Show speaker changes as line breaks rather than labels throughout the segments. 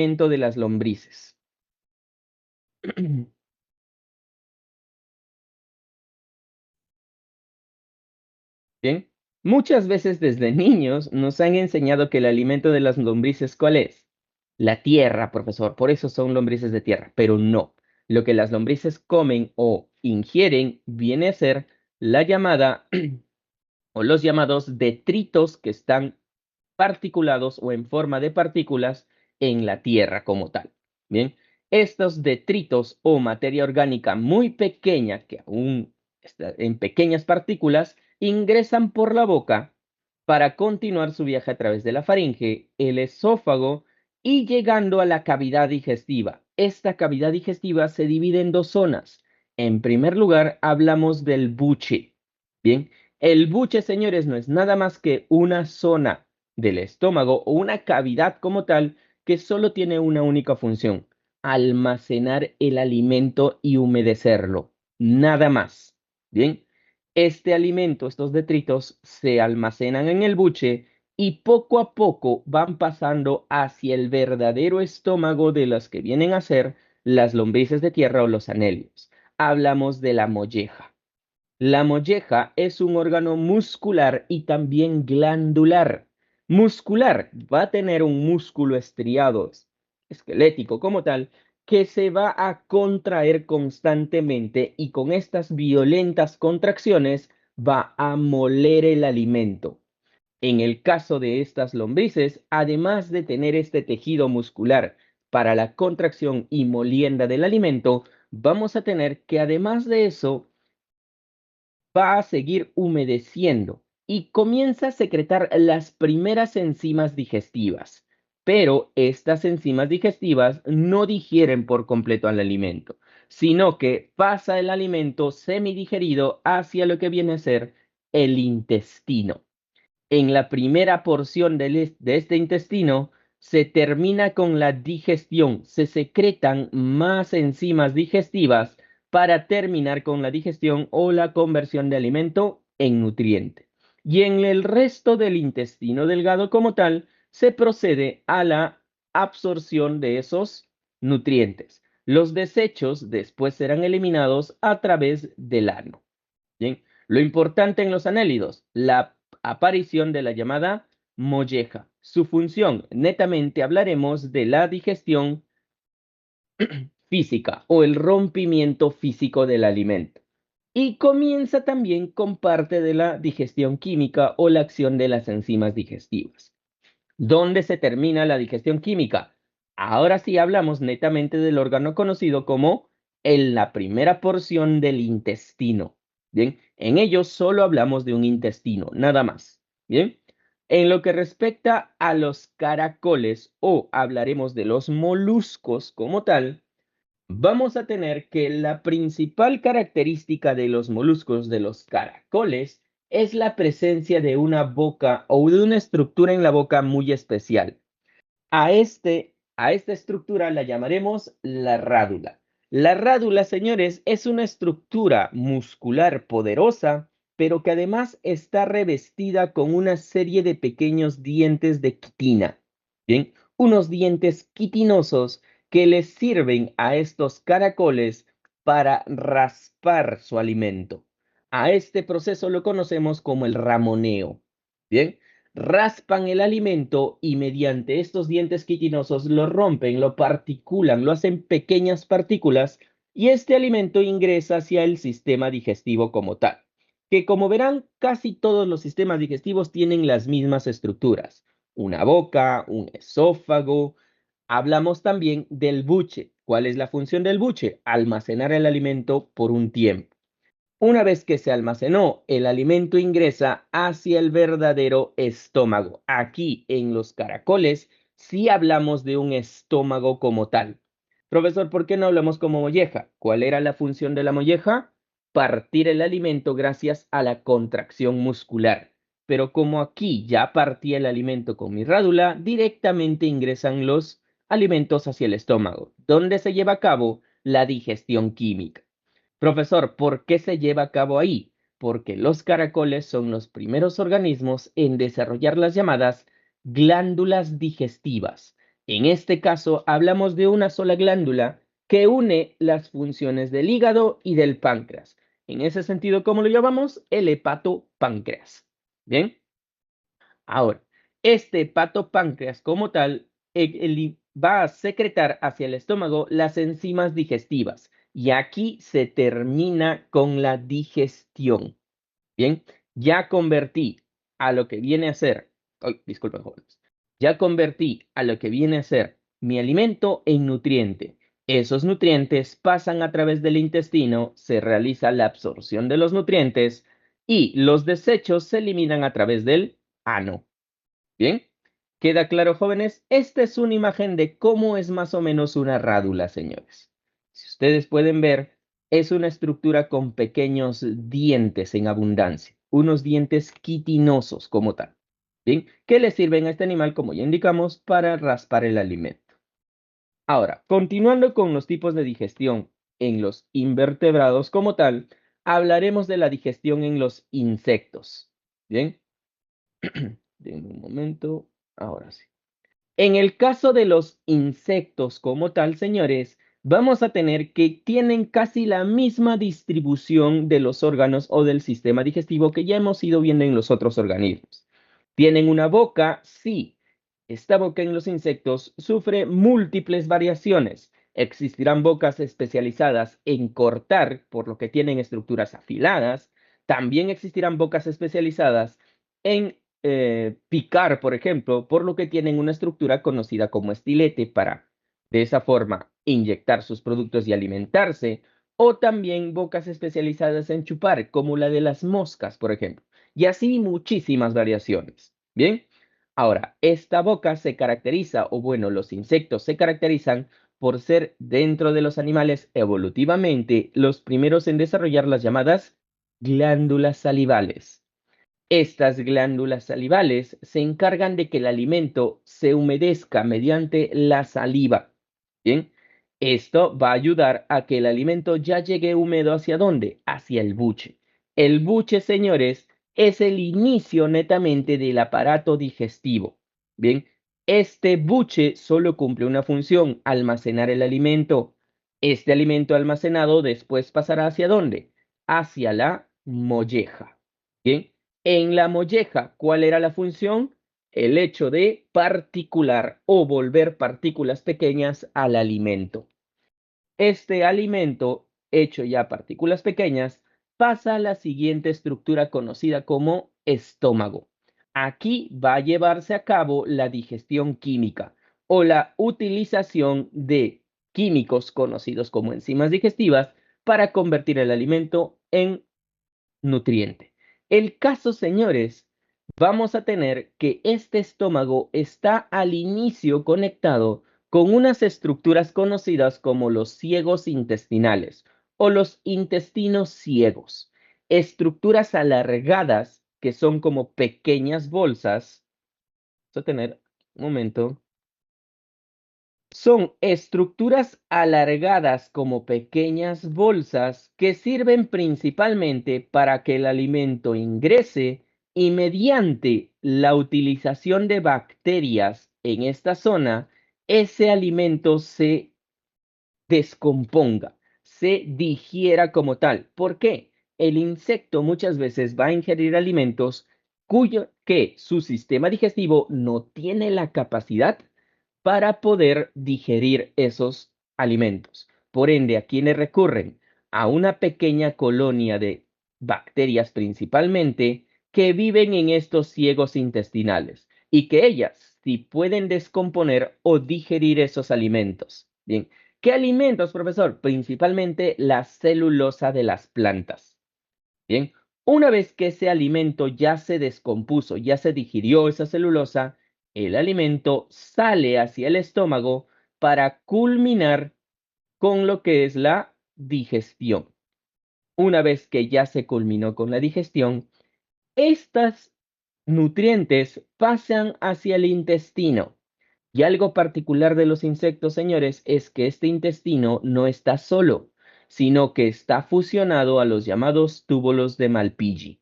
De las lombrices. Bien, muchas veces desde niños nos han enseñado que el alimento de las lombrices, ¿cuál es? La tierra, profesor, por eso son lombrices de tierra, pero no. Lo que las lombrices comen o ingieren viene a ser la llamada o los llamados detritos que están particulados o en forma de partículas en la Tierra como tal. Bien, estos detritos o materia orgánica muy pequeña que aún está en pequeñas partículas ingresan por la boca para continuar su viaje a través de la faringe, el esófago y llegando a la cavidad digestiva. Esta cavidad digestiva se divide en dos zonas. En primer lugar, hablamos del buche. Bien, el buche, señores, no es nada más que una zona del estómago o una cavidad como tal que solo tiene una única función: almacenar el alimento y humedecerlo. Nada más. Bien, este alimento, estos detritos, se almacenan en el buche y poco a poco van pasando hacia el verdadero estómago de las que vienen a ser las lombrices de tierra o los anelios. Hablamos de la molleja. La molleja es un órgano muscular y también glandular. Muscular va a tener un músculo estriado, esquelético como tal, que se va a contraer constantemente y con estas violentas contracciones va a moler el alimento. En el caso de estas lombrices, además de tener este tejido muscular para la contracción y molienda del alimento, vamos a tener que además de eso va a seguir humedeciendo y comienza a secretar las primeras enzimas digestivas. Pero estas enzimas digestivas no digieren por completo al alimento, sino que pasa el alimento semidigerido hacia lo que viene a ser el intestino. En la primera porción de este intestino se termina con la digestión, se secretan más enzimas digestivas para terminar con la digestión o la conversión de alimento en nutriente. Y en el resto del intestino delgado como tal, se procede a la absorción de esos nutrientes. Los desechos después serán eliminados a través del ano. Bien, lo importante en los anélidos, la aparición de la llamada molleja. Su función, netamente hablaremos de la digestión física o el rompimiento físico del alimento. Y comienza también con parte de la digestión química o la acción de las enzimas digestivas. ¿Dónde se termina la digestión química? Ahora sí hablamos netamente del órgano conocido como en la primera porción del intestino. Bien, en ello solo hablamos de un intestino, nada más. Bien, en lo que respecta a los caracoles o hablaremos de los moluscos como tal, vamos a tener que la principal característica de los moluscos, de los caracoles, es la presencia de una boca o de una estructura en la boca muy especial. A esta estructura la llamaremos la rádula. La rádula, señores, es una estructura muscular poderosa, pero que además está revestida con una serie de pequeños dientes de quitina. Bien, unos dientes quitinosos que les sirven a estos caracoles para raspar su alimento. A este proceso lo conocemos como el ramoneo. Bien, raspan el alimento y mediante estos dientes quitinosos lo rompen, lo particulan, lo hacen pequeñas partículas y este alimento ingresa hacia el sistema digestivo como tal, que como verán, casi todos los sistemas digestivos tienen las mismas estructuras: una boca, un esófago. Hablamos también del buche. ¿Cuál es la función del buche? Almacenar el alimento por un tiempo. Una vez que se almacenó, el alimento ingresa hacia el verdadero estómago. Aquí en los caracoles sí hablamos de un estómago como tal. Profesor, ¿por qué no hablamos como molleja? ¿Cuál era la función de la molleja? Partir el alimento gracias a la contracción muscular. Pero como aquí ya partí el alimento con mi rádula, directamente ingresan los alimentos hacia el estómago, donde se lleva a cabo la digestión química. Profesor, ¿por qué se lleva a cabo ahí? Porque los caracoles son los primeros organismos en desarrollar las llamadas glándulas digestivas. En este caso, hablamos de una sola glándula que une las funciones del hígado y del páncreas. En ese sentido, ¿cómo lo llamamos? El hepatopáncreas. Bien. Ahora, este hepatopáncreas como tal va a secretar hacia el estómago las enzimas digestivas y aquí se termina con la digestión. Bien, ya convertí a lo que viene a ser, ay, disculpen jóvenes, ya convertí a lo que viene a ser mi alimento en nutriente. Esos nutrientes pasan a través del intestino, se realiza la absorción de los nutrientes y los desechos se eliminan a través del ano. Bien, ¿queda claro, jóvenes? Esta es una imagen de cómo es más o menos una rádula, señores. Si ustedes pueden ver, es una estructura con pequeños dientes en abundancia, unos dientes quitinosos como tal. Bien, que le sirven a este animal, como ya indicamos, para raspar el alimento. Ahora, continuando con los tipos de digestión en los invertebrados como tal, hablaremos de la digestión en los insectos. Bien, denme un momento. Ahora sí. En el caso de los insectos como tal, señores, vamos a tener que tienen casi la misma distribución de los órganos o del sistema digestivo que ya hemos ido viendo en los otros organismos. ¿Tienen una boca? Sí. Esta boca en los insectos sufre múltiples variaciones. Existirán bocas especializadas en cortar, por lo que tienen estructuras afiladas. También existirán bocas especializadas en picar, por ejemplo, por lo que tienen una estructura conocida como estilete para, de esa forma, inyectar sus productos y alimentarse. O también bocas especializadas en chupar, como la de las moscas, por ejemplo. Y así muchísimas variaciones. Bien, ahora, esta boca se caracteriza, o bueno, los insectos se caracterizan por ser dentro de los animales evolutivamente los primeros en desarrollar las llamadas glándulas salivales. Estas glándulas salivales se encargan de que el alimento se humedezca mediante la saliva. Bien, esto va a ayudar a que el alimento ya llegue húmedo ¿hacia dónde? Hacia el buche. El buche, señores, es el inicio netamente del aparato digestivo. Bien, este buche solo cumple una función, almacenar el alimento. Este alimento almacenado después pasará ¿hacia dónde? Hacia la molleja. Bien. En la molleja, ¿cuál era la función? El hecho de particular o volver partículas pequeñas al alimento. Este alimento, hecho ya partículas pequeñas, pasa a la siguiente estructura conocida como estómago. Aquí va a llevarse a cabo la digestión química o la utilización de químicos conocidos como enzimas digestivas para convertir el alimento en nutriente. El caso, señores, vamos a tener que este estómago está al inicio conectado con unas estructuras conocidas como los ciegos intestinales o los intestinos ciegos, estructuras alargadas que son como pequeñas bolsas. Vamos a tener un momento. Son estructuras alargadas como pequeñas bolsas que sirven principalmente para que el alimento ingrese y mediante la utilización de bacterias en esta zona, ese alimento se descomponga, se digiera como tal. ¿Por qué? El insecto muchas veces va a ingerir alimentos que su sistema digestivo no tiene la capacidad para poder digerir esos alimentos. Por ende, ¿a quiénes recurren? A una pequeña colonia de bacterias principalmente que viven en estos ciegos intestinales y que ellas sí pueden descomponer o digerir esos alimentos. Bien, ¿qué alimentos, profesor? Principalmente la celulosa de las plantas. Bien, una vez que ese alimento ya se descompuso, ya se digirió esa celulosa, el alimento sale hacia el estómago para culminar con lo que es la digestión. Una vez que ya se culminó con la digestión, estas nutrientes pasan hacia el intestino. Y algo particular de los insectos, señores, es que este intestino no está solo, sino que está fusionado a los llamados túbulos de Malpighi.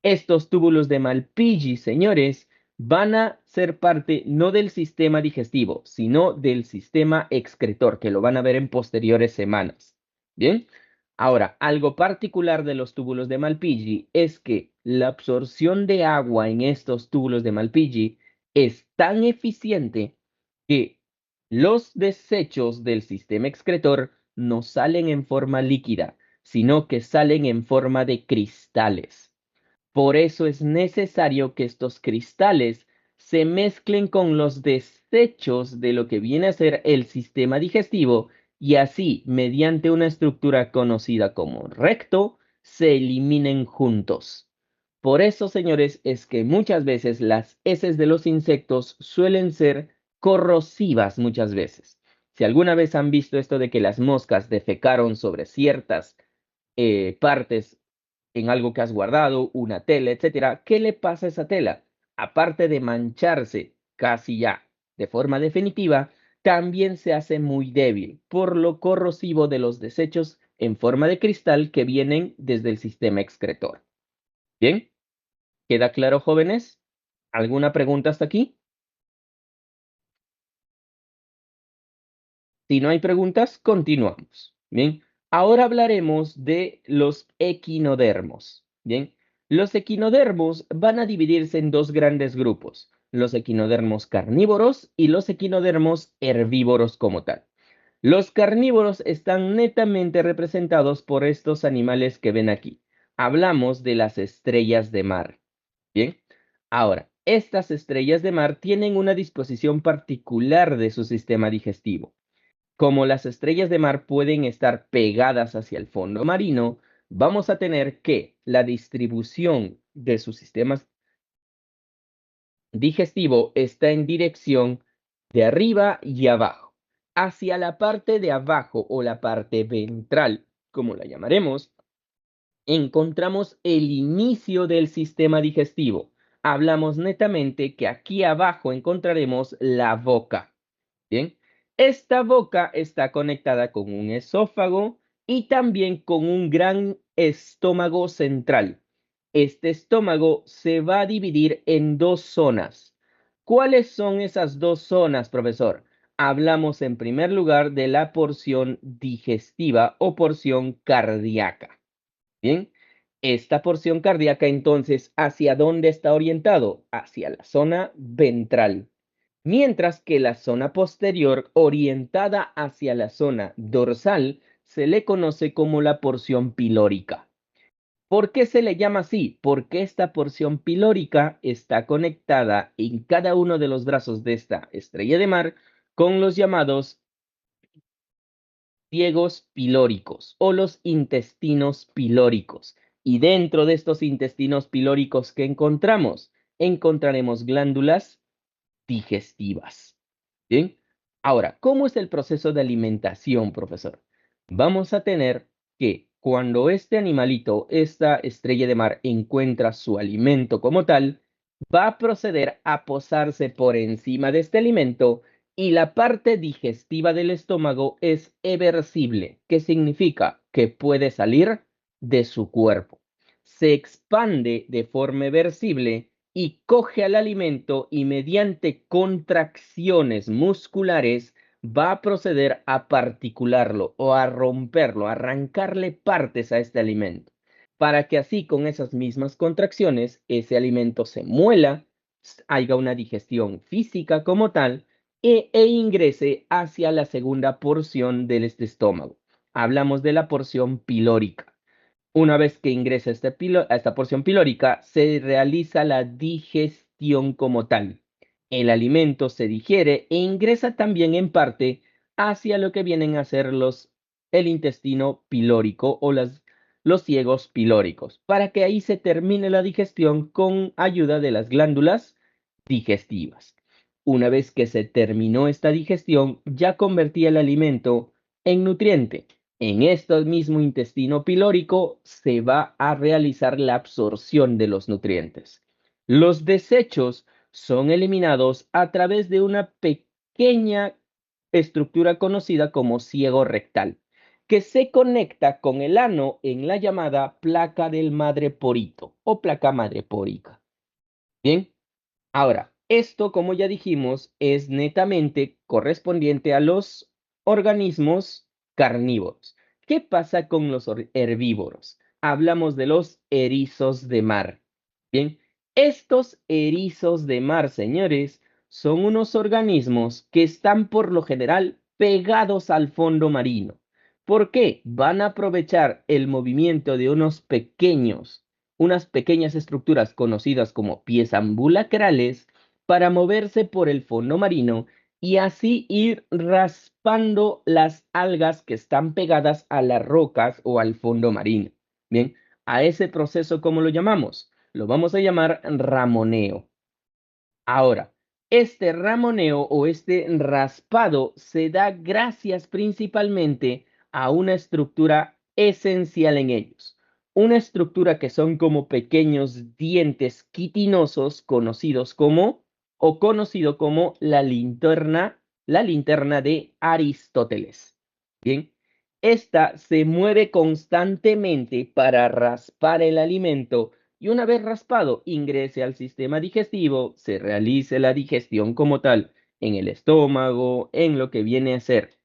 Estos túbulos de Malpighi, señores, van a ser parte no del sistema digestivo, sino del sistema excretor, que lo van a ver en posteriores semanas. Bien, ahora, algo particular de los túbulos de Malpighi es que la absorción de agua en estos túbulos de Malpighi es tan eficiente que los desechos del sistema excretor no salen en forma líquida, sino que salen en forma de cristales. Por eso es necesario que estos cristales se mezclen con los desechos de lo que viene a ser el sistema digestivo y así, mediante una estructura conocida como recto, se eliminen juntos. Por eso, señores, es que muchas veces las heces de los insectos suelen ser corrosivas muchas veces. Si alguna vez han visto esto de que las moscas defecaron sobre ciertas partes en algo que has guardado, una tela, etcétera, ¿qué le pasa a esa tela? Aparte de mancharse casi ya de forma definitiva, también se hace muy débil por lo corrosivo de los desechos en forma de cristal que vienen desde el sistema excretor. ¿Bien? ¿Queda claro, jóvenes? ¿Alguna pregunta hasta aquí? Si no hay preguntas, continuamos. Bien, ahora hablaremos de los equinodermos. Bien, los equinodermos van a dividirse en dos grandes grupos, los equinodermos carnívoros y los equinodermos herbívoros como tal. Los carnívoros están netamente representados por estos animales que ven aquí. Hablamos de las estrellas de mar. Bien, ahora, estas estrellas de mar tienen una disposición particular de su sistema digestivo. Como las estrellas de mar pueden estar pegadas hacia el fondo marino, vamos a tener que la distribución de sus sistemas digestivo está en dirección de arriba y abajo. Hacia la parte de abajo o la parte ventral, como la llamaremos, encontramos el inicio del sistema digestivo. Hablamos netamente que aquí abajo encontraremos la boca. Bien, esta boca está conectada con un esófago y también con un gran estómago central. Este estómago se va a dividir en dos zonas. ¿Cuáles son esas dos zonas, profesor? Hablamos en primer lugar de la porción digestiva o porción cardíaca. Bien, esta porción cardíaca entonces, ¿hacia dónde está orientado? Hacia la zona ventral, mientras que la zona posterior, orientada hacia la zona dorsal, se le conoce como la porción pilórica. ¿Por qué se le llama así? Porque esta porción pilórica está conectada en cada uno de los brazos de esta estrella de mar con los llamados ciegos pilóricos o los intestinos pilóricos. Y dentro de estos intestinos pilóricos que encontramos, encontraremos glándulas digestivas. Bien, ahora, ¿cómo es el proceso de alimentación, profesor? Vamos a tener que cuando este animalito, esta estrella de mar, encuentra su alimento como tal, va a proceder a posarse por encima de este alimento y la parte digestiva del estómago es eversible, que significa que puede salir de su cuerpo. Se expande de forma eversible y coge al alimento y mediante contracciones musculares va a proceder a particularlo o a romperlo, a arrancarle partes a este alimento, para que así con esas mismas contracciones ese alimento se muela, haya una digestión física como tal e ingrese hacia la segunda porción de este estómago. Hablamos de la porción pilórica. Una vez que ingresa a esta porción pilórica, se realiza la digestión como tal. El alimento se digiere e ingresa también en parte hacia lo que vienen a ser el intestino pilórico o los ciegos pilóricos, para que ahí se termine la digestión con ayuda de las glándulas digestivas. Una vez que se terminó esta digestión, ya convertía el alimento en nutriente. En este mismo intestino pilórico se va a realizar la absorción de los nutrientes. Los desechos son eliminados a través de una pequeña estructura conocida como ciego rectal, que se conecta con el ano en la llamada placa del madreporito o placa madrepórica. Bien, ahora, Esto, como ya dijimos, es netamente correspondiente a los organismos carnívoros. ¿Qué pasa con los herbívoros? Hablamos de los erizos de mar. Bien, estos erizos de mar, señores, son unos organismos que están por lo general pegados al fondo marino. ¿Por qué? Van a aprovechar el movimiento de unas pequeñas estructuras conocidas como pies ambulacrales para moverse por el fondo marino y así ir raspando las algas que están pegadas a las rocas o al fondo marino. Bien, a ese proceso, ¿cómo lo llamamos? Lo vamos a llamar ramoneo. Ahora, este ramoneo o este raspado se da gracias principalmente a una estructura esencial en ellos. Una estructura que son como pequeños dientes quitinosos conocidos como o conocido como la linterna de Aristóteles. Bien, esta se mueve constantemente para raspar el alimento y una vez raspado ingrese al sistema digestivo, se realice la digestión como tal en el estómago, en lo que viene a ser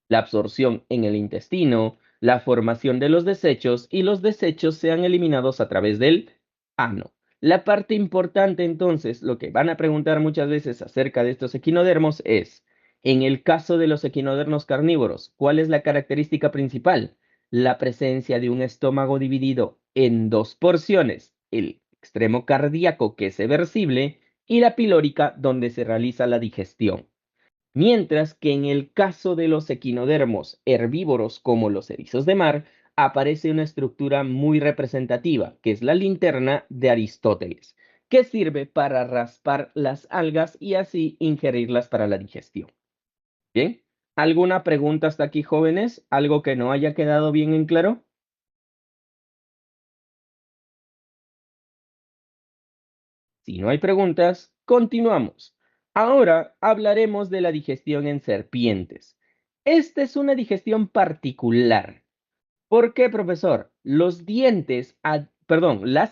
la absorción en el intestino, la formación de los desechos y los desechos sean eliminados a través del ano. La parte importante entonces, lo que van a preguntar muchas veces acerca de estos equinodermos es, en el caso de los equinodermos carnívoros, ¿cuál es la característica principal? La presencia de un estómago dividido en dos porciones, el extremo cardíaco que es eversible y la pilórica donde se realiza la digestión. Mientras que en el caso de los equinodermos herbívoros como los erizos de mar, aparece una estructura muy representativa, que es la linterna de Aristóteles, que sirve para raspar las algas y así ingerirlas para la digestión. Bien, ¿alguna pregunta hasta aquí, jóvenes? ¿Algo que no haya quedado bien en claro? Si no hay preguntas, continuamos. Ahora hablaremos de la digestión en serpientes. Esta es una digestión particular. ¿Por qué, profesor? Las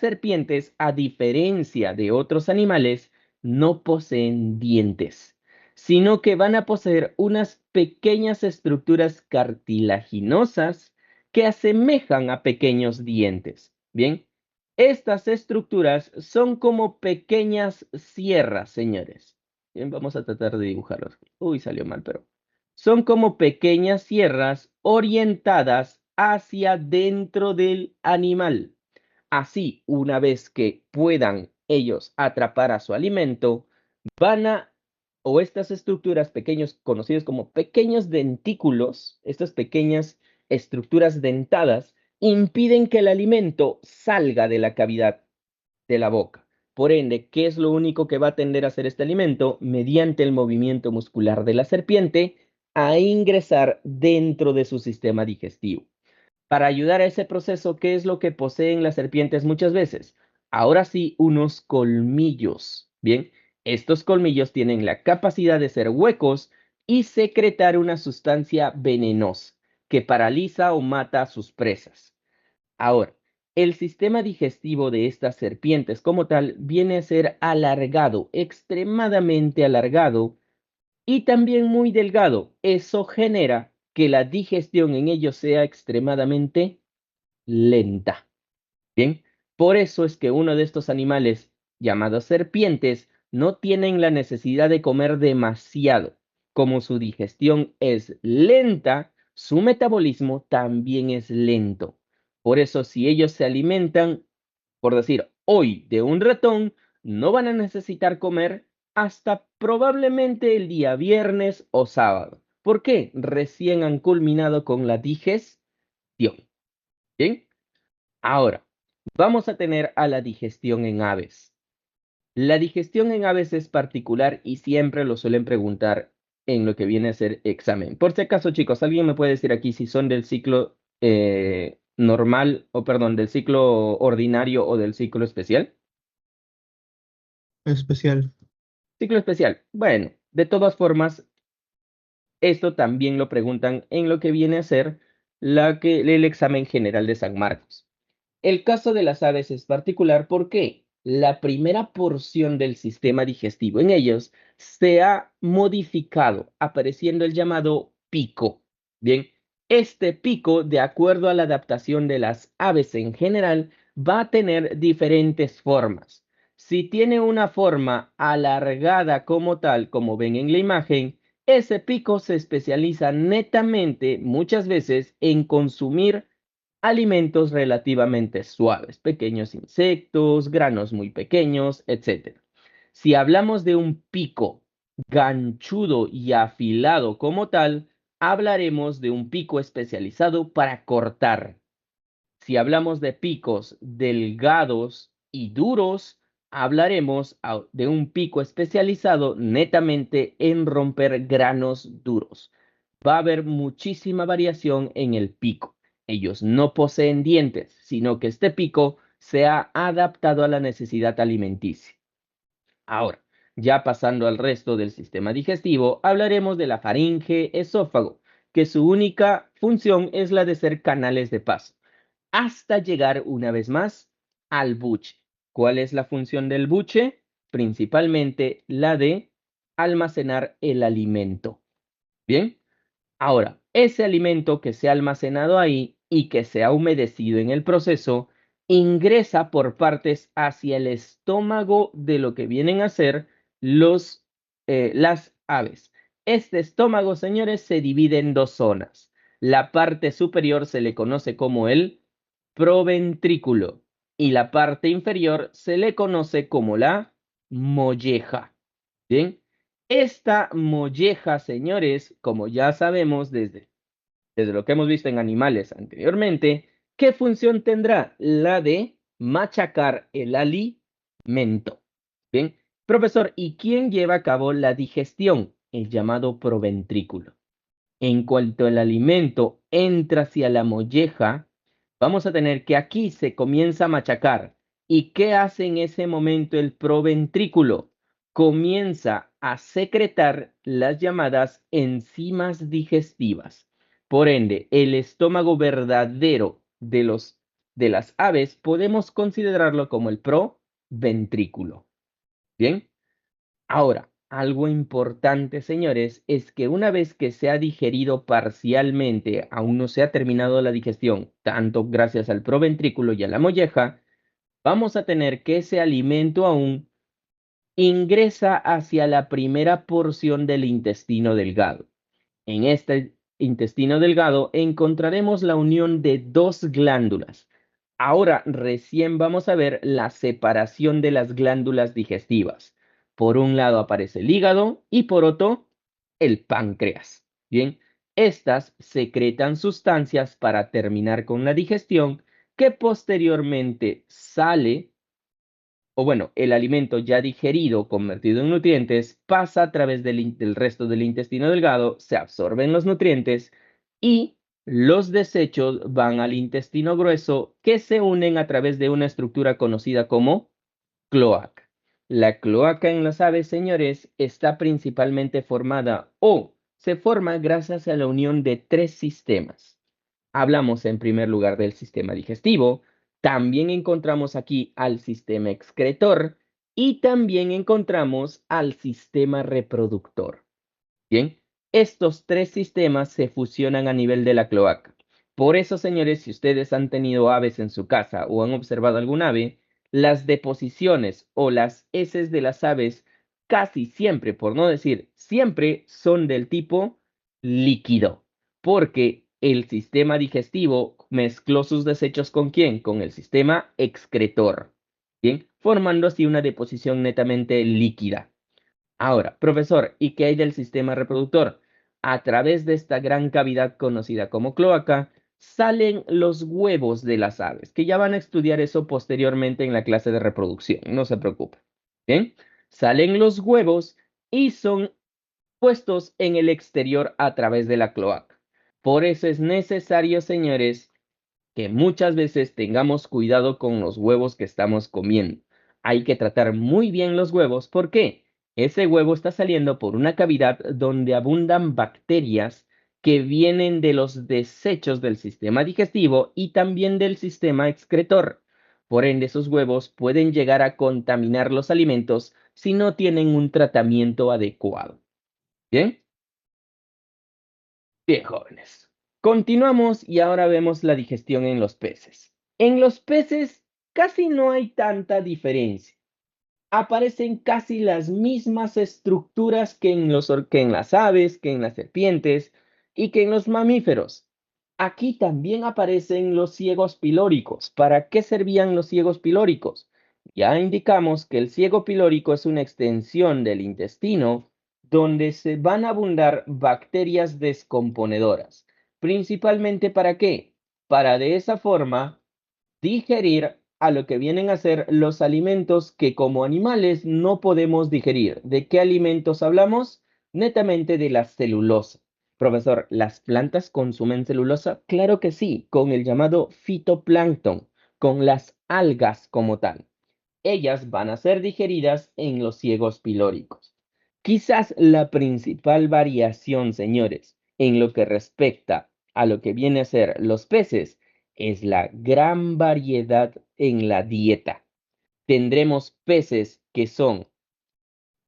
serpientes, a diferencia de otros animales, no poseen dientes, sino que van a poseer unas pequeñas estructuras cartilaginosas que asemejan a pequeños dientes. Bien, estas estructuras son como pequeñas sierras, señores. Bien, vamos a tratar de dibujarlos. Uy, salió mal, pero son como pequeñas sierras orientadas hacia dentro del animal. Así, una vez que puedan ellos atrapar a su alimento, van a, o estas estructuras pequeños, conocidos como pequeños dentículos, estas pequeñas estructuras dentadas, impiden que el alimento salga de la cavidad de la boca. Por ende, ¿qué es lo único que va a tender a hacer este alimento? Mediante el movimiento muscular de la serpiente, a ingresar dentro de su sistema digestivo. Para ayudar a ese proceso, ¿qué es lo que poseen las serpientes muchas veces? Ahora sí, unos colmillos. Bien, estos colmillos tienen la capacidad de ser huecos y secretar una sustancia venenosa que paraliza o mata a sus presas. Ahora, el sistema digestivo de estas serpientes como tal viene a ser alargado, extremadamente alargado y también muy delgado. Eso genera que la digestión en ellos sea extremadamente lenta. Bien, por eso es que uno de estos animales llamados serpientes no tienen la necesidad de comer demasiado. Como su digestión es lenta, su metabolismo también es lento. Por eso si ellos se alimentan, por decir, hoy de un ratón, no van a necesitar comer hasta probablemente el día viernes o sábado. ¿Por qué? Recién han culminado con la digestión. Bien, ahora vamos a tener a la digestión en aves. La digestión en aves es particular y siempre lo suelen preguntar en lo que viene a ser examen. Por si acaso, chicos, ¿alguien me puede decir aquí si son del ciclo normal o, perdón, del ciclo ordinario o del ciclo especial?
Especial.
Ciclo especial. Bueno, de todas formas, esto también lo preguntan en lo que viene a ser el examen general de San Marcos. El caso de las aves es particular, ¿por qué? la primera porción del sistema digestivo en ellos se ha modificado, apareciendo el llamado pico. Bien, este pico, de acuerdo a la adaptación de las aves en general, va a tener diferentes formas. Si tiene una forma alargada como tal, como ven en la imagen, ese pico se especializa netamente muchas veces en consumir alimentos relativamente suaves, pequeños insectos, granos muy pequeños, etc. Si hablamos de un pico ganchudo y afilado como tal, hablaremos de un pico especializado para cortar. Si hablamos de picos delgados y duros, hablaremos de un pico especializado netamente en romper granos duros. Va a haber muchísima variación en el pico. Ellos no poseen dientes, sino que este pico se ha adaptado a la necesidad alimenticia. Ahora, ya pasando al resto del sistema digestivo, hablaremos de la faringe, esófago, que su única función es la de ser canales de paso hasta llegar una vez más al buche. ¿Cuál es la función del buche? Principalmente la de almacenar el alimento. Bien, ahora, ese alimento que se ha almacenado ahí y que se ha humedecido en el proceso, ingresa por partes hacia el estómago de lo que vienen a ser las aves. Este estómago, señores, se divide en dos zonas. La parte superior se le conoce como el proventrículo y la parte inferior se le conoce como la molleja. Bien, esta molleja, señores, como ya sabemos desde lo que hemos visto en animales anteriormente, ¿qué función tendrá? La de machacar el alimento. Bien, profesor, ¿y quién lleva a cabo la digestión? El llamado proventrículo. En cuanto el alimento entra hacia la molleja, vamos a tener que aquí se comienza a machacar. ¿Y qué hace en ese momento el proventrículo? Comienza a secretar las llamadas enzimas digestivas. Por ende, el estómago verdadero de las aves podemos considerarlo como el proventrículo. ¿Bien? Ahora, algo importante, señores, es que una vez que se ha digerido parcialmente, aún no se ha terminado la digestión, tanto gracias al proventrículo y a la molleja, vamos a tener que ese alimento aún ingresa hacia la primera porción del intestino delgado. En este intestino delgado encontraremos la unión de dos glándulas. Ahora recién vamos a ver la separación de las glándulas digestivas. Por un lado aparece el hígado y por otro el páncreas. Bien, estas secretan sustancias para terminar con la digestión que posteriormente sale o bueno, el alimento ya digerido, convertido en nutrientes, pasa a través del resto del intestino delgado, se absorben los nutrientes y los desechos van al intestino grueso que se unen a través de una estructura conocida como cloaca. La cloaca en las aves, señores, está principalmente formada o se forma gracias a la unión de tres sistemas. Hablamos en primer lugar del sistema digestivo, también encontramos aquí al sistema excretor y también encontramos al sistema reproductor. Bien, estos tres sistemas se fusionan a nivel de la cloaca. Por eso, señores, si ustedes han tenido aves en su casa o han observado algún ave, las deposiciones o las heces de las aves casi siempre, por no decir siempre, son del tipo líquido, porque el sistema digestivo mezcló sus desechos ¿con quién? Con el sistema excretor, ¿bien? Formando así una deposición netamente líquida. Ahora, profesor, ¿y qué hay del sistema reproductor? A través de esta gran cavidad conocida como cloaca, salen los huevos de las aves, que ya van a estudiar eso posteriormente en la clase de reproducción, no se preocupen. Bien, salen los huevos y son puestos en el exterior a través de la cloaca. Por eso es necesario, señores, que muchas veces tengamos cuidado con los huevos que estamos comiendo. Hay que tratar muy bien los huevos. ¿Por qué? Ese huevo está saliendo por una cavidad donde abundan bacterias que vienen de los desechos del sistema digestivo y también del sistema excretor. Por ende, sus huevos pueden llegar a contaminar los alimentos si no tienen un tratamiento adecuado. ¿Bien? Bien, jóvenes. Continuamos y ahora vemos la digestión en los peces. En los peces casi no hay tanta diferencia. Aparecen casi las mismas estructuras que en las aves, que en las serpientes y que en los mamíferos. Aquí también aparecen los ciegos pilóricos. ¿Para qué servían los ciegos pilóricos? Ya indicamos que el ciego pilórico es una extensión del intestino donde se van a abundar bacterias descomponedoras. ¿Principalmente para qué? Para de esa forma digerir a lo que vienen a ser los alimentos que como animales no podemos digerir. ¿De qué alimentos hablamos? Netamente de la celulosa. Profesor, ¿las plantas consumen celulosa? Claro que sí, con el llamado fitoplancton, con las algas como tal. Ellas van a ser digeridas en los ciegos pilóricos. Quizás la principal variación, señores, en lo que respecta a lo que viene a ser los peces es la gran variedad en la dieta. Tendremos peces que son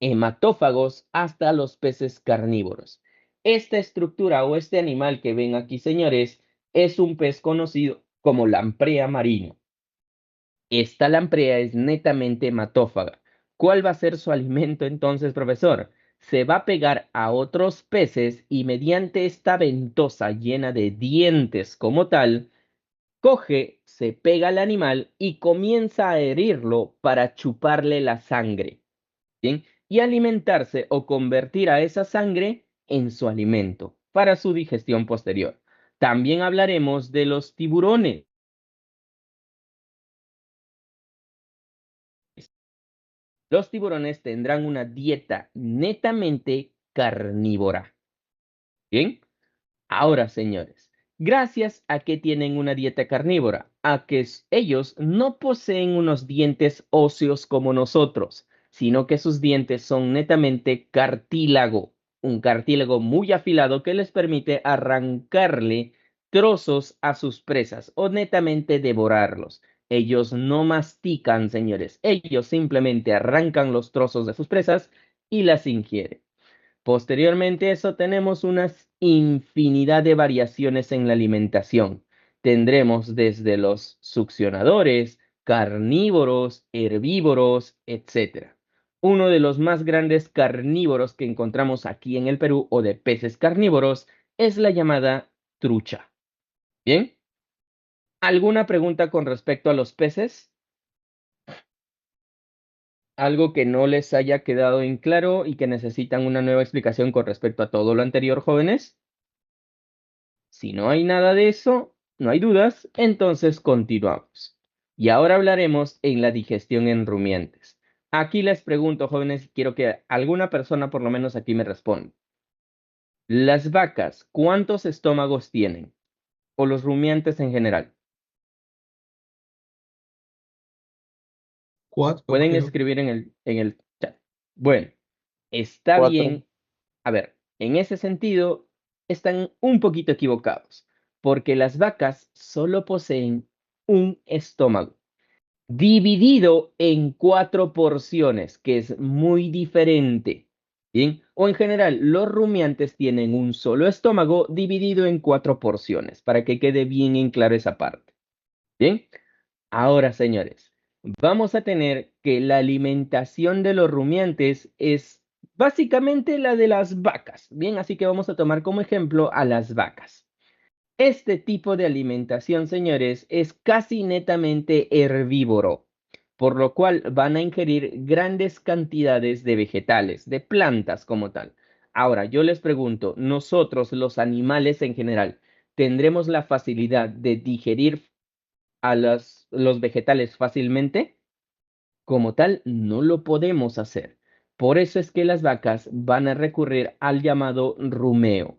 hematófagos hasta los peces carnívoros. Esta estructura o este animal que ven aquí, señores, es un pez conocido como lamprea marino. Esta lamprea es netamente hematófaga. ¿Cuál va a ser su alimento entonces, profesor? Se va a pegar a otros peces y mediante esta ventosa llena de dientes como tal, coge, se pega al animal y comienza a herirlo para chuparle la sangre, ¿bien? Y alimentarse o convertir a esa sangre en su alimento para su digestión posterior. También hablaremos de los tiburones. Los tiburones tendrán una dieta netamente carnívora. ¿Bien? Ahora, señores, gracias a que tienen una dieta carnívora, a que ellos no poseen unos dientes óseos como nosotros, sino que sus dientes son netamente cartílago, un cartílago muy afilado que les permite arrancarle trozos a sus presas o netamente devorarlos. Ellos no mastican, señores, ellos simplemente arrancan los trozos de sus presas y las ingieren. Posteriormente a eso tenemos una infinidad de variaciones en la alimentación. Tendremos desde los succionadores, carnívoros, herbívoros, etc. Uno de los más grandes carnívoros que encontramos aquí en el Perú o de peces carnívoros es la llamada trucha. ¿Bien? ¿Alguna pregunta con respecto a los peces? ¿Algo que no les haya quedado en claro y que necesitan una nueva explicación con respecto a todo lo anterior, jóvenes? Si no hay nada de eso, no hay dudas, entonces continuamos. Y ahora hablaremos en la digestión en rumiantes. Aquí les pregunto, jóvenes, y quiero que alguna persona por lo menos aquí me responda. Las vacas, ¿cuántos estómagos tienen? O los rumiantes en general.
Cuatro,
Pueden
creo.
escribir en el chat. Bueno, está
Cuatro.
bien. A ver, en ese sentido, están un poquito equivocados, porque las vacas solo poseen un estómago dividido en cuatro porciones, que es muy diferente. Bien, o en general, los rumiantes tienen un solo estómago dividido en cuatro porciones, para que quede bien en claro esa parte. Bien, ahora, señores, vamos a tener que la alimentación de los rumiantes es básicamente la de las vacas. Bien, así que vamos a tomar como ejemplo a las vacas. Este tipo de alimentación, señores, es casi netamente herbívoro, por lo cual van a ingerir grandes cantidades de vegetales, de plantas como tal. Ahora, yo les pregunto, nosotros los animales en general, ¿tendremos la facilidad de digerir a los vegetales fácilmente? Como tal, no lo podemos hacer. Por eso es que las vacas van a recurrir al llamado rumeo.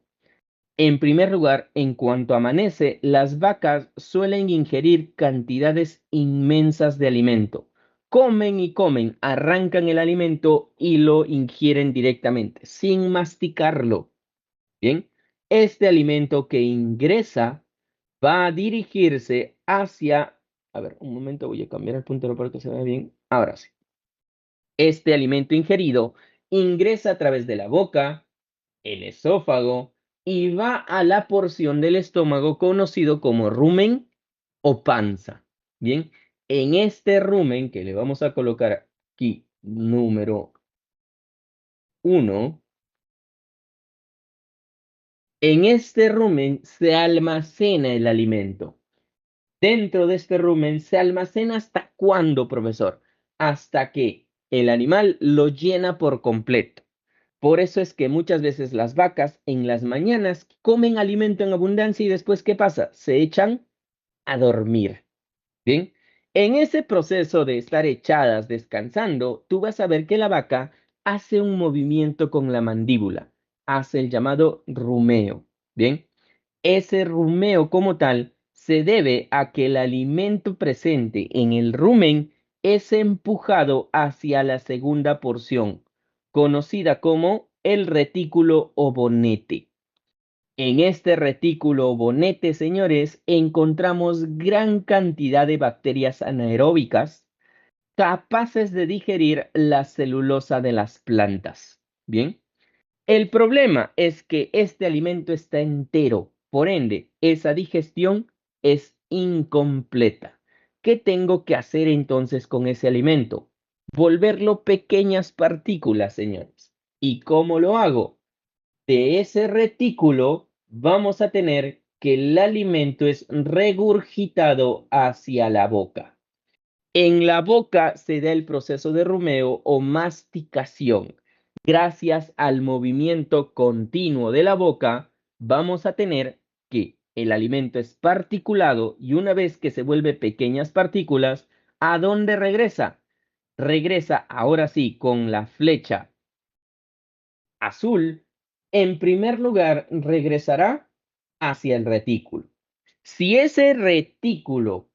En primer lugar, en cuanto amanece, las vacas suelen ingerir cantidades inmensas de alimento. Comen y comen, arrancan el alimento y lo ingieren directamente, sin masticarlo. Bien, este alimento que ingresa va a dirigirse hacia A ver, un momento, voy a cambiar el puntero para que se vea bien. Ahora sí. Este alimento ingerido ingresa a través de la boca, el esófago y va a la porción del estómago conocido como rumen o panza. Bien, en este rumen que le vamos a colocar aquí número 1, en este rumen se almacena el alimento. Dentro de este rumen se almacena hasta cuándo, profesor? Hasta que el animal lo llena por completo. Por eso es que muchas veces las vacas en las mañanas comen alimento en abundancia y después, ¿qué pasa? Se echan a dormir. Bien, en ese proceso de estar echadas descansando, tú vas a ver que la vaca hace un movimiento con la mandíbula, hace el llamado rumeo. Bien, ese rumeo como tal se debe a que el alimento presente en el rumen es empujado hacia la segunda porción, conocida como el retículo o bonete. En este retículo o bonete, señores, encontramos gran cantidad de bacterias anaeróbicas capaces de digerir la celulosa de las plantas. Bien, el problema es que este alimento está entero, por ende, esa digestión es incompleta. ¿Qué tengo que hacer entonces con ese alimento? Volverlo pequeñas partículas, señores. ¿Y cómo lo hago? De ese retículo vamos a tener que el alimento es regurgitado hacia la boca. En la boca se da el proceso de rumeo o masticación. Gracias al movimiento continuo de la boca, vamos a tener que el alimento es particulado y una vez que se vuelve pequeñas partículas, ¿a dónde regresa? Regresa ahora sí con la flecha azul. En primer lugar, regresará hacia el retículo. Si ese retículo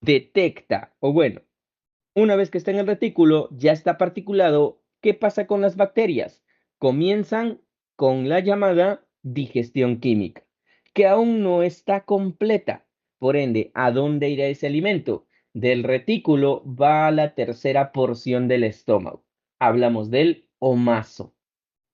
detecta, o bueno, una vez que está en el retículo, ya está particulado. ¿Qué pasa con las bacterias? Comienzan con la llamada digestión química, que aún no está completa. Por ende, ¿a dónde irá ese alimento? Del retículo va a la tercera porción del estómago. Hablamos del omaso.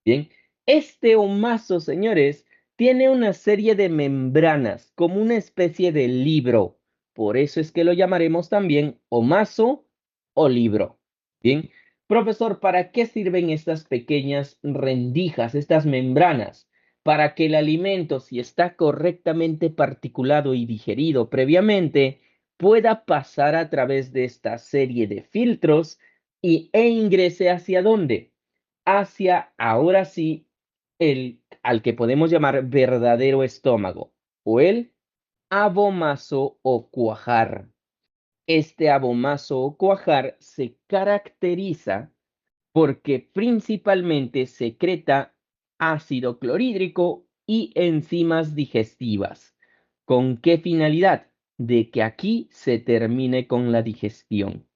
Bien, este omaso, señores, tiene una serie de membranas, como una especie de libro. Por eso es que lo llamaremos también omaso o libro. Bien, profesor, ¿para qué sirven estas pequeñas rendijas, estas membranas? Para que el alimento, si está correctamente particulado y digerido previamente, pueda pasar a través de esta serie de filtros e ingrese hacia dónde? Hacia, ahora sí, el al que podemos llamar verdadero estómago o el abomaso o cuajar. Este abomaso o cuajar se caracteriza porque principalmente secreta ácido clorhídrico y enzimas digestivas. ¿Con qué finalidad? De que aquí se termine con la digestión.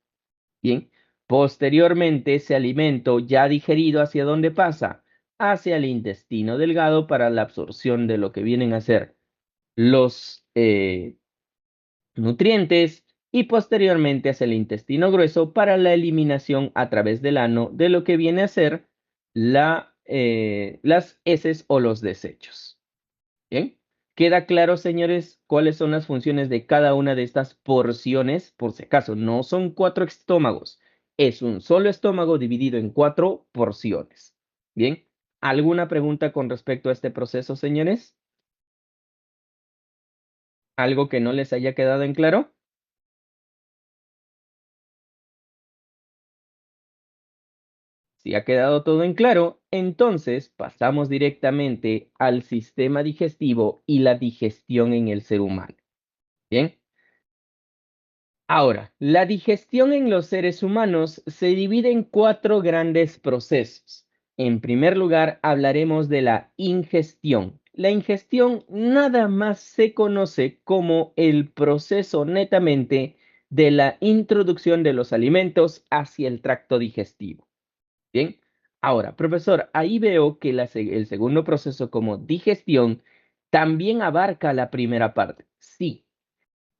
Bien, posteriormente ese alimento ya digerido, ¿hacia dónde pasa? Hacia el intestino delgado para la absorción de lo que vienen a ser los nutrientes y posteriormente hacia el intestino grueso para la eliminación a través del ano de lo que viene a ser las heces o los desechos. Bien, ¿queda claro, señores, cuáles son las funciones de cada una de estas porciones? Por si acaso, no son 4 estómagos, es un solo estómago dividido en 4 porciones. Bien, ¿alguna pregunta con respecto a este proceso, señores? ¿Algo que no les haya quedado en claro? Si ha quedado todo en claro, entonces pasamos directamente al sistema digestivo y la digestión en el ser humano. Bien. Ahora, la digestión en los seres humanos se divide en 4 grandes procesos. En primer lugar, hablaremos de la ingestión. La ingestión nada más se conoce como el proceso netamente de la introducción de los alimentos hacia el tracto digestivo. Bien, ahora, profesor, ahí veo que el segundo proceso como digestión también abarca la primera parte. Sí,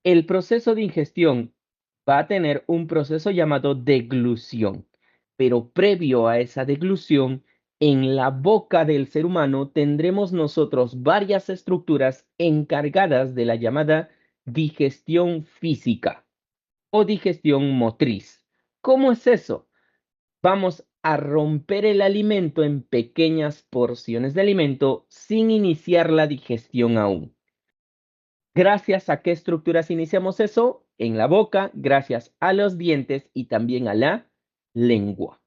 el proceso de ingestión va a tener un proceso llamado deglución. Pero previo a esa deglución, en la boca del ser humano tendremos nosotros varias estructuras encargadas de la llamada digestión física o digestión motriz. ¿Cómo es eso? Vamos a romper el alimento en pequeñas porciones de alimento sin iniciar la digestión aún. ¿Gracias a qué estructuras iniciamos eso? En la boca, gracias a los dientes y también a la lengua.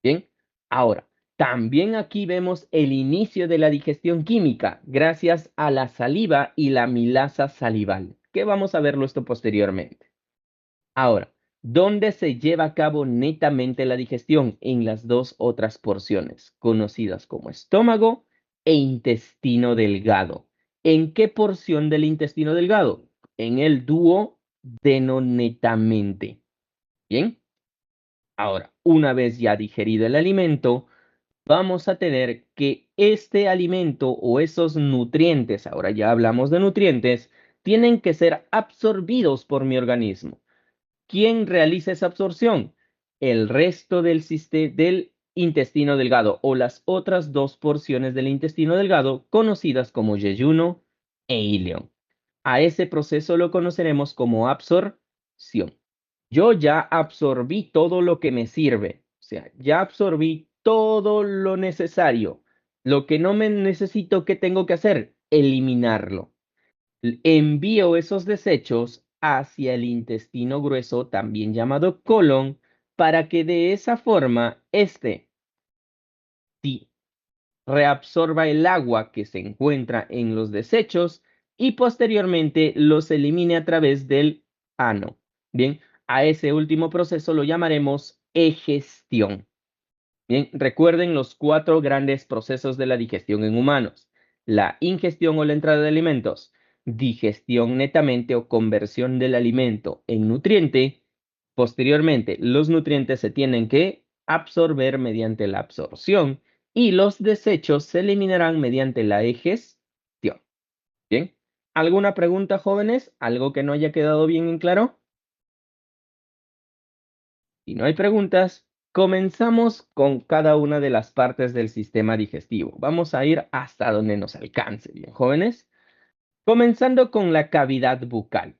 Bien, ahora, también aquí vemos el inicio de la digestión química, gracias a la saliva y la milasa salival, que vamos a verlo esto posteriormente. Ahora, ¿dónde se lleva a cabo netamente la digestión? En las dos otras porciones, conocidas como estómago e intestino delgado. ¿En qué porción del intestino delgado? En el duodeno netamente. Bien, ahora, una vez ya digerido el alimento, vamos a tener que este alimento o esos nutrientes, ahora ya hablamos de nutrientes, tienen que ser absorbidos por mi organismo. ¿Quién realiza esa absorción? El resto del intestino delgado o las otras dos porciones del intestino delgado conocidas como yeyuno e ileón. A ese proceso lo conoceremos como absorción. Yo ya absorbí todo lo que me sirve, o sea, ya absorbí todo lo necesario. Lo que no me necesito, ¿qué tengo que hacer? Eliminarlo. Envío esos desechos hacia el intestino grueso, también llamado colon, para que de esa forma este sí, reabsorba el agua que se encuentra en los desechos y posteriormente los elimine a través del ano. Bien, a ese último proceso lo llamaremos egestión. Bien, recuerden los cuatro grandes procesos de la digestión en humanos. La ingestión o la entrada de alimentos, digestión netamente o conversión del alimento en nutriente. Posteriormente, los nutrientes se tienen que absorber mediante la absorción y los desechos se eliminarán mediante la egestión. Bien, ¿alguna pregunta, jóvenes? ¿Algo que no haya quedado bien en claro? Si no hay preguntas, comenzamos con cada una de las partes del sistema digestivo. Vamos a ir hasta donde nos alcance, bien, jóvenes. Comenzando con la cavidad bucal.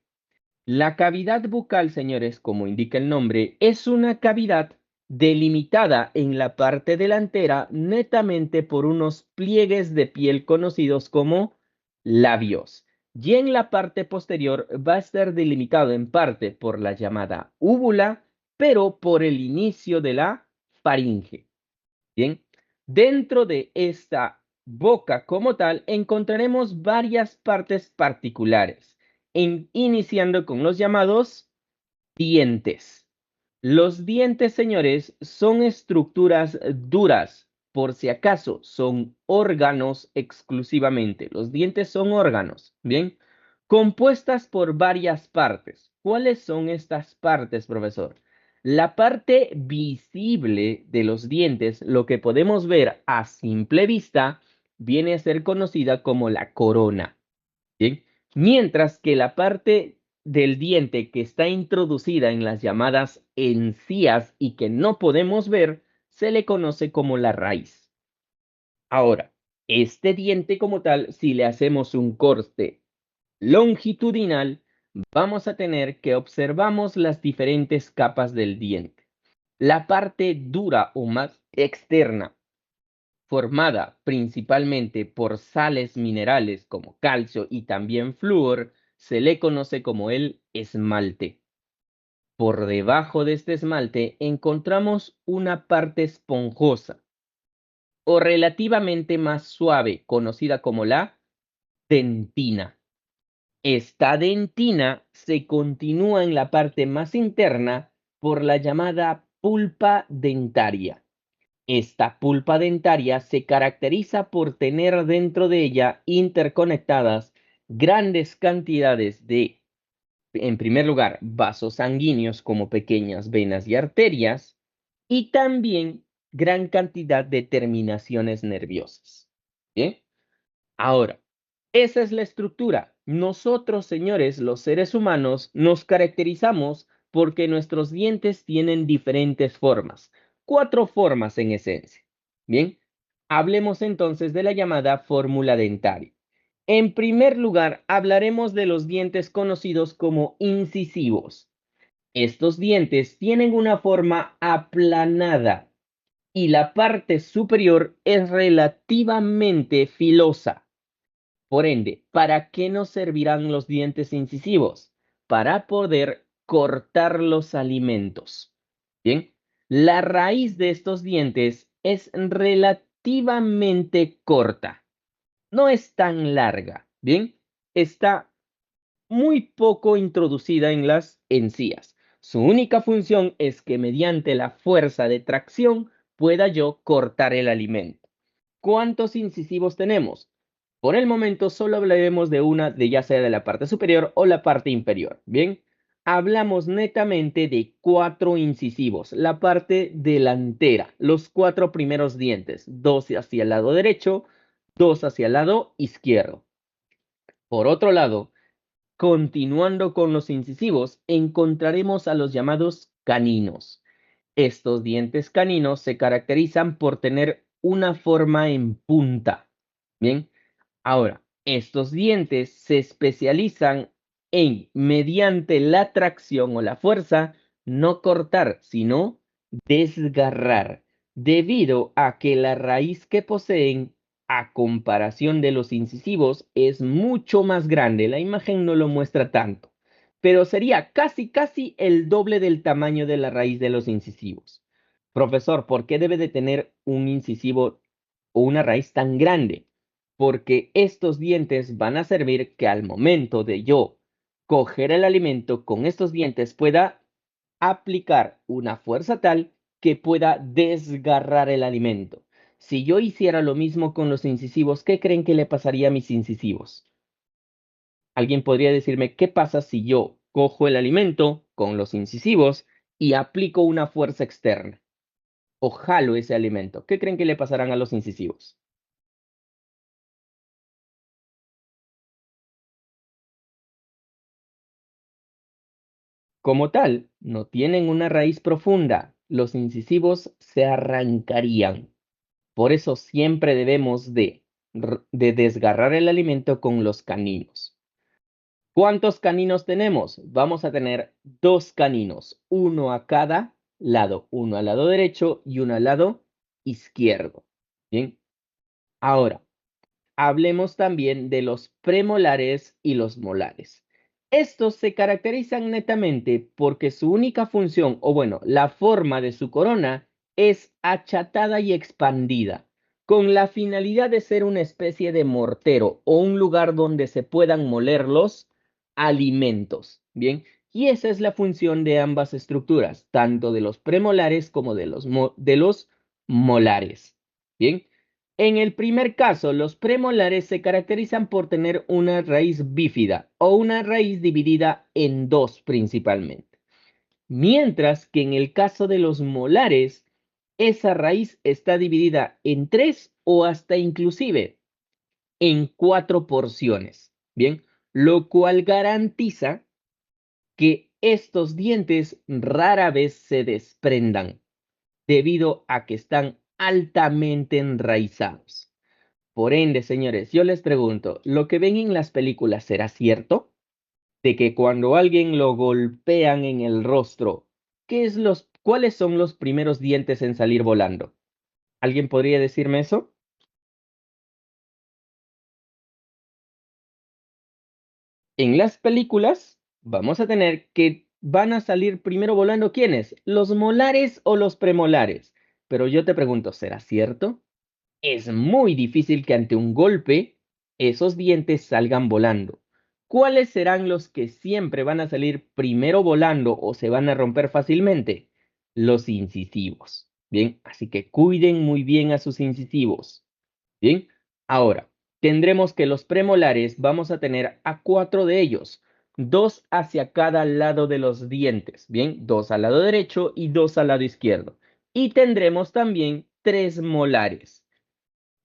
La cavidad bucal, señores, como indica el nombre, es una cavidad delimitada en la parte delantera netamente por unos pliegues de piel conocidos como labios. Y en la parte posterior va a estar delimitado en parte por la llamada úvula, pero por el inicio de la faringe. Bien, dentro de esta boca como tal encontraremos varias partes particulares, iniciando con los llamados dientes. Los dientes, señores, son estructuras duras, por si acaso, son órganos exclusivamente. Los dientes son órganos, ¿bien? Compuestas por varias partes. ¿Cuáles son estas partes, profesor? La parte visible de los dientes, lo que podemos ver a simple vista, viene a ser conocida como la corona. Bien, mientras que la parte del diente que está introducida en las llamadas encías y que no podemos ver, se le conoce como la raíz. Ahora, este diente como tal, si le hacemos un corte longitudinal, vamos a tener que observamos las diferentes capas del diente. La parte dura o más externa, formada principalmente por sales minerales como calcio y también flúor, se le conoce como el esmalte. Por debajo de este esmalte encontramos una parte esponjosa o relativamente más suave, conocida como la dentina. Esta dentina se continúa en la parte más interna por la llamada pulpa dentaria. Esta pulpa dentaria se caracteriza por tener dentro de ella interconectadas grandes cantidades de, en primer lugar, vasos sanguíneos como pequeñas venas y arterias, y también gran cantidad de terminaciones nerviosas. ¿Bien? Ahora, esa es la estructura. Nosotros, señores, los seres humanos, nos caracterizamos porque nuestros dientes tienen diferentes formas, 4 formas en esencia. Bien, hablemos entonces de la llamada fórmula dentaria. En primer lugar, hablaremos de los dientes conocidos como incisivos. Estos dientes tienen una forma aplanada y la parte superior es relativamente filosa. Por ende, ¿para qué nos servirán los dientes incisivos? Para poder cortar los alimentos. Bien, la raíz de estos dientes es relativamente corta. No es tan larga. Bien, está muy poco introducida en las encías. Su única función es que mediante la fuerza de tracción pueda yo cortar el alimento. ¿Cuántos incisivos tenemos? Por el momento solo hablaremos de una, de ya sea de la parte superior o la parte inferior. Bien, hablamos netamente de 4 incisivos, la parte delantera, los 4 primeros dientes, 2 hacia el lado derecho, 2 hacia el lado izquierdo. Por otro lado, continuando con los incisivos, encontraremos a los llamados caninos. Estos dientes caninos se caracterizan por tener una forma en punta. Bien, ahora, estos dientes se especializan en, mediante la tracción o la fuerza, no cortar, sino desgarrar, debido a que la raíz que poseen, a comparación de los incisivos, es mucho más grande. La imagen no lo muestra tanto, pero sería casi el doble del tamaño de la raíz de los incisivos. Profesor, ¿por qué debe de tener un incisivo o una raíz tan grande? Porque estos dientes van a servir que al momento de yo coger el alimento con estos dientes pueda aplicar una fuerza tal que pueda desgarrar el alimento. Si yo hiciera lo mismo con los incisivos, ¿qué creen que le pasaría a mis incisivos? ¿Alguien podría decirme qué pasa si yo cojo el alimento con los incisivos y aplico una fuerza externa o jalo ese alimento? ¿Qué creen que le pasarán a los incisivos? Como tal, no tienen una raíz profunda. Los incisivos se arrancarían. Por eso siempre debemos de desgarrar el alimento con los caninos. ¿Cuántos caninos tenemos? Vamos a tener 2 caninos, uno a cada lado, uno al lado derecho y uno al lado izquierdo. Bien, ahora hablemos también de los premolares y los molares. Estos se caracterizan netamente porque su única función, o bueno, la forma de su corona es achatada y expandida, con la finalidad de ser una especie de mortero o un lugar donde se puedan moler los alimentos. Bien, y esa es la función de ambas estructuras, tanto de los premolares como de los molares. Bien. En el primer caso, los premolares se caracterizan por tener una raíz bífida o una raíz dividida en dos principalmente, mientras que en el caso de los molares, esa raíz está dividida en 3 o hasta inclusive en 4 porciones, ¿bien? Lo cual garantiza que estos dientes rara vez se desprendan debido a que están altamente enraizados. Por ende, señores, yo les pregunto, ¿lo que ven en las películas será cierto? De que cuando alguien lo golpean en el rostro, ¿cuáles son los primeros dientes en salir volando? ¿Alguien podría decirme eso? En las películas vamos a tener que van a salir primero volando ¿quiénes? ¿Los molares o los premolares? Pero yo te pregunto, ¿será cierto? Es muy difícil que ante un golpe esos dientes salgan volando. ¿Cuáles serán los que siempre van a salir primero volando o se van a romper fácilmente? Los incisivos. Bien, así que cuiden muy bien a sus incisivos. Bien, ahora tendremos que los premolares vamos a tener a 4 de ellos, 2 hacia cada lado de los dientes. Bien, 2 al lado derecho y 2 al lado izquierdo. Y tendremos también 3 molares,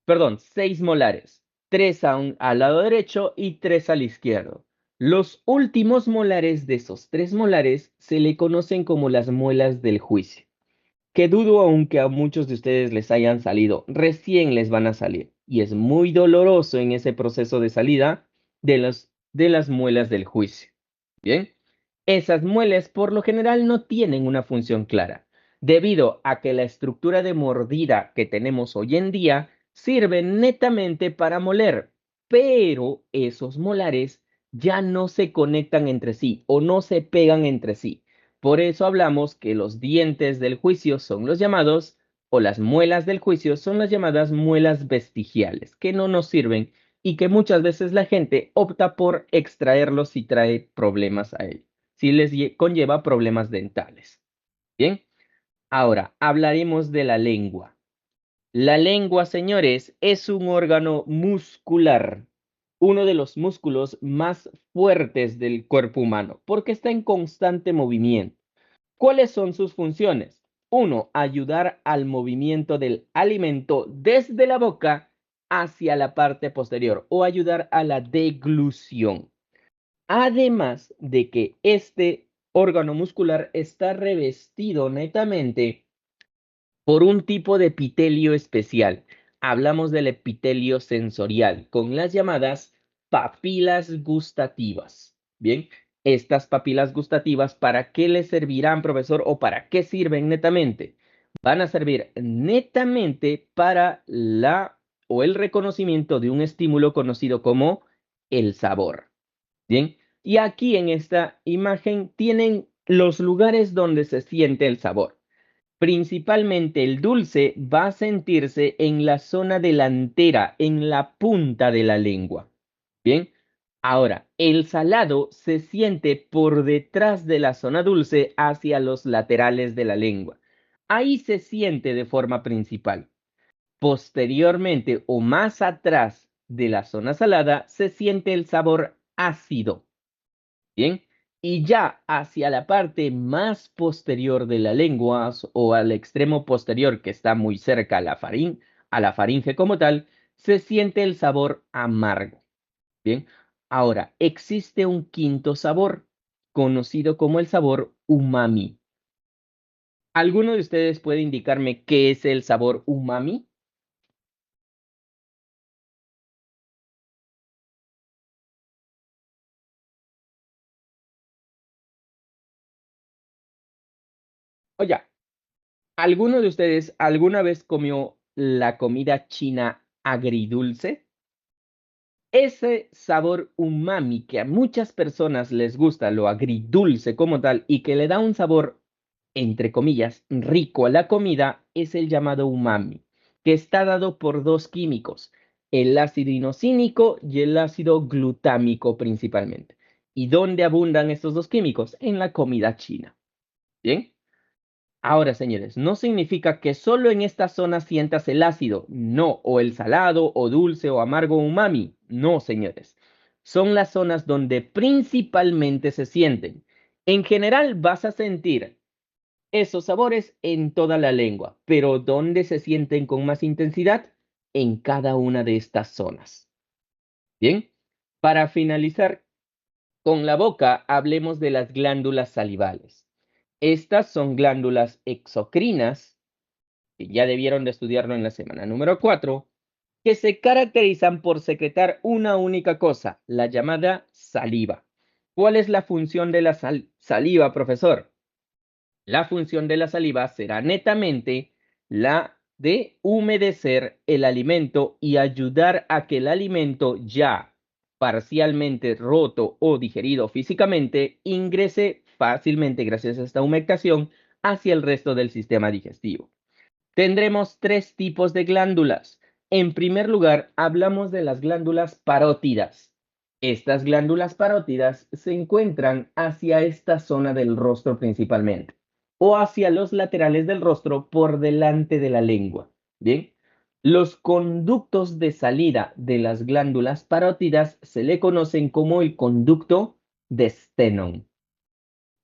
perdón, 6 molares, 3 al lado derecho y 3 al izquierdo. Los últimos molares de esos 3 molares se le conocen como las muelas del juicio, que dudo aunque a muchos de ustedes les hayan salido, recién les van a salir. Y es muy doloroso en ese proceso de salida de las muelas del juicio. Bien, esas muelas por lo general no tienen una función clara, debido a que la estructura de mordida que tenemos hoy en día sirve netamente para moler, pero esos molares ya no se conectan entre sí o no se pegan entre sí. Por eso hablamos que los dientes del juicio son los llamados, o las muelas del juicio son las llamadas muelas vestigiales, que no nos sirven y que muchas veces la gente opta por extraerlos si trae problemas a ellos, si les conlleva problemas dentales. Bien, ahora hablaremos de la lengua. La lengua, señores, es un órgano muscular, uno de los músculos más fuertes del cuerpo humano, porque está en constante movimiento. ¿Cuáles son sus funciones? Uno, ayudar al movimiento del alimento desde la boca hacia la parte posterior o ayudar a la deglución. Además de que este órgano muscular está revestido netamente por un tipo de epitelio especial. Hablamos del epitelio sensorial con las llamadas papilas gustativas. Bien, estas papilas gustativas, ¿para qué les servirán, profesor? ¿O para qué sirven netamente? Van a servir netamente para la o el reconocimiento de un estímulo conocido como el sabor. Bien, y aquí en esta imagen tienen los lugares donde se siente el sabor. Principalmente el dulce va a sentirse en la zona delantera, en la punta de la lengua. Bien, ahora el salado se siente por detrás de la zona dulce hacia los laterales de la lengua. Ahí se siente de forma principal. Posteriormente o más atrás de la zona salada se siente el sabor ácido. Bien, y ya hacia la parte más posterior de la lengua o al extremo posterior que está muy cerca a la faringe como tal, se siente el sabor amargo. Bien, ahora existe un quinto sabor conocido como el sabor umami. ¿Alguno de ustedes puede indicarme qué es el sabor umami? Oye, ¿alguno de ustedes alguna vez comió la comida china agridulce? Ese sabor umami que a muchas personas les gusta, lo agridulce como tal, y que le da un sabor, entre comillas, rico a la comida, es el llamado umami, que está dado por 2 químicos, el ácido inosínico y el ácido glutámico principalmente. ¿Y dónde abundan estos 2 químicos? En la comida china. ¿Bien? Ahora, señores, no significa que solo en esta zona sientas el ácido, no, o el salado, o dulce, o amargo, o umami. No, señores. Son las zonas donde principalmente se sienten. En general vas a sentir esos sabores en toda la lengua, pero ¿dónde se sienten con más intensidad? En cada una de estas zonas. Bien, para finalizar con la boca, hablemos de las glándulas salivales. Estas son glándulas exocrinas que ya debieron de estudiarlo en la semana número 4, que se caracterizan por secretar una única cosa, la llamada saliva. ¿Cuál es la función de la saliva, profesor? La función de la saliva será netamente la de humedecer el alimento y ayudar a que el alimento ya parcialmente roto o digerido físicamente ingrese fácilmente gracias a esta humectación hacia el resto del sistema digestivo. Tendremos 3 tipos de glándulas. En primer lugar, hablamos de las glándulas parótidas. Estas glándulas parótidas se encuentran hacia esta zona del rostro principalmente, o hacia los laterales del rostro por delante de la lengua. Bien, los conductos de salida de las glándulas parótidas se le conocen como el conducto de Stenone.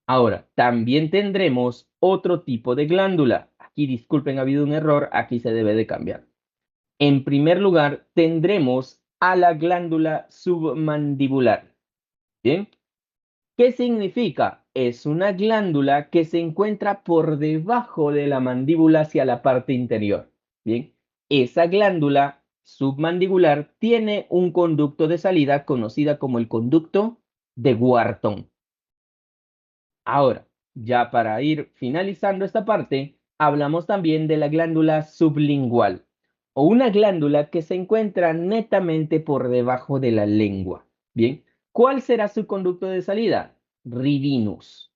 Ahora, también tendremos otro tipo de glándula. Aquí, disculpen, ha habido un error, aquí se debe de cambiar. En primer lugar, tendremos a la glándula submandibular. Bien, ¿qué significa? Es una glándula que se encuentra por debajo de la mandíbula hacia la parte interior. Bien, esa glándula submandibular tiene un conducto de salida conocida como el conducto de Wharton. Ahora, ya para ir finalizando esta parte, hablamos también de la glándula sublingual o una glándula que se encuentra netamente por debajo de la lengua. Bien, ¿cuál será su conducto de salida? Rivinus.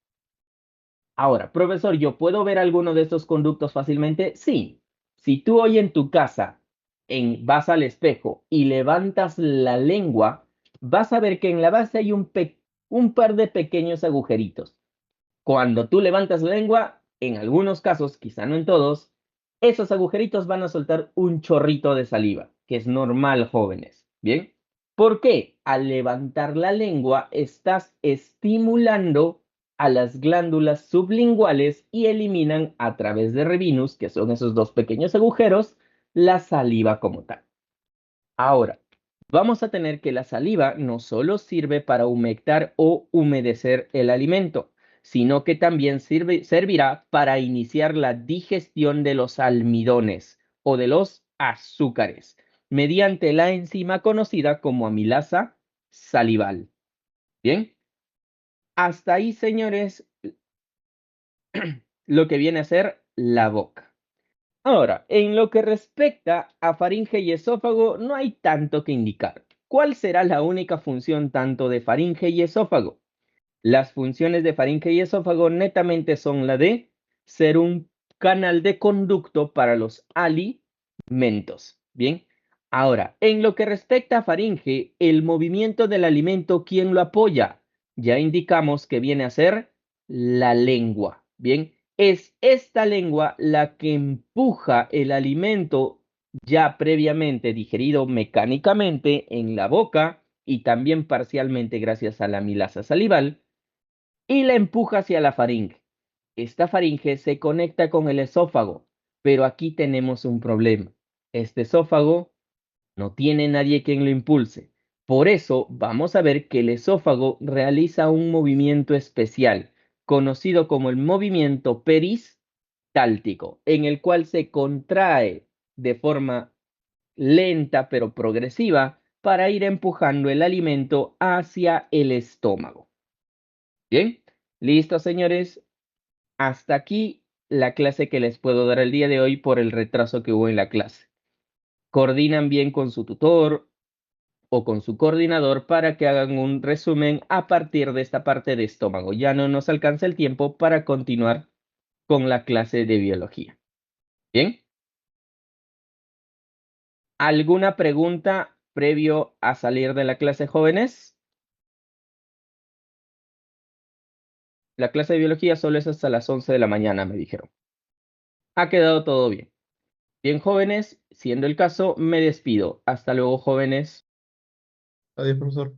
Ahora, profesor, ¿yo puedo ver alguno de estos conductos fácilmente? Sí. Si tú hoy en tu casa vas al espejo y levantas la lengua, vas a ver que en la base hay un par de pequeños agujeritos. Cuando tú levantas la lengua, en algunos casos, quizá no en todos, esos agujeritos van a soltar un chorrito de saliva, que es normal, jóvenes. ¿Bien? ¿Por qué? Al levantar la lengua, estás estimulando a las glándulas sublinguales y eliminan a través de revinus, que son esos dos pequeños agujeros, la saliva como tal. Ahora, vamos a tener que la saliva no solo sirve para humectar o humedecer el alimento, sino que también servirá para iniciar la digestión de los almidones o de los azúcares mediante la enzima conocida como amilasa salival. Bien, hasta ahí, señores, lo que viene a ser la boca. Ahora, en lo que respecta a faringe y esófago, no hay tanto que indicar. ¿Cuál será la única función tanto de faringe y esófago? Las funciones de faringe y esófago netamente son la de ser un canal de conducto para los alimentos. Bien, ahora, en lo que respecta a faringe, el movimiento del alimento, ¿quién lo apoya? Ya indicamos que viene a ser la lengua. Bien, es esta lengua la que empuja el alimento ya previamente digerido mecánicamente en la boca y también parcialmente gracias a la amilasa salival y la empuja hacia la faringe. Esta faringe se conecta con el esófago, pero aquí tenemos un problema. Este esófago no tiene nadie quien lo impulse. Por eso vamos a ver que el esófago realiza un movimiento especial, conocido como el movimiento peristáltico, en el cual se contrae de forma lenta pero progresiva para ir empujando el alimento hacia el estómago. Bien, listo, señores. Hasta aquí la clase que les puedo dar el día de hoy por el retraso que hubo en la clase. Coordinan bien con su tutor o con su coordinador para que hagan un resumen a partir de esta parte de estómago. Ya no nos alcanza el tiempo para continuar con la clase de biología. Bien, ¿alguna pregunta previo a salir de la clase, jóvenes? La clase de biología solo es hasta las 11 de la mañana, me dijeron. Ha quedado todo bien. Bien, jóvenes, siendo el caso, me despido. Hasta luego, jóvenes.
Adiós, profesor.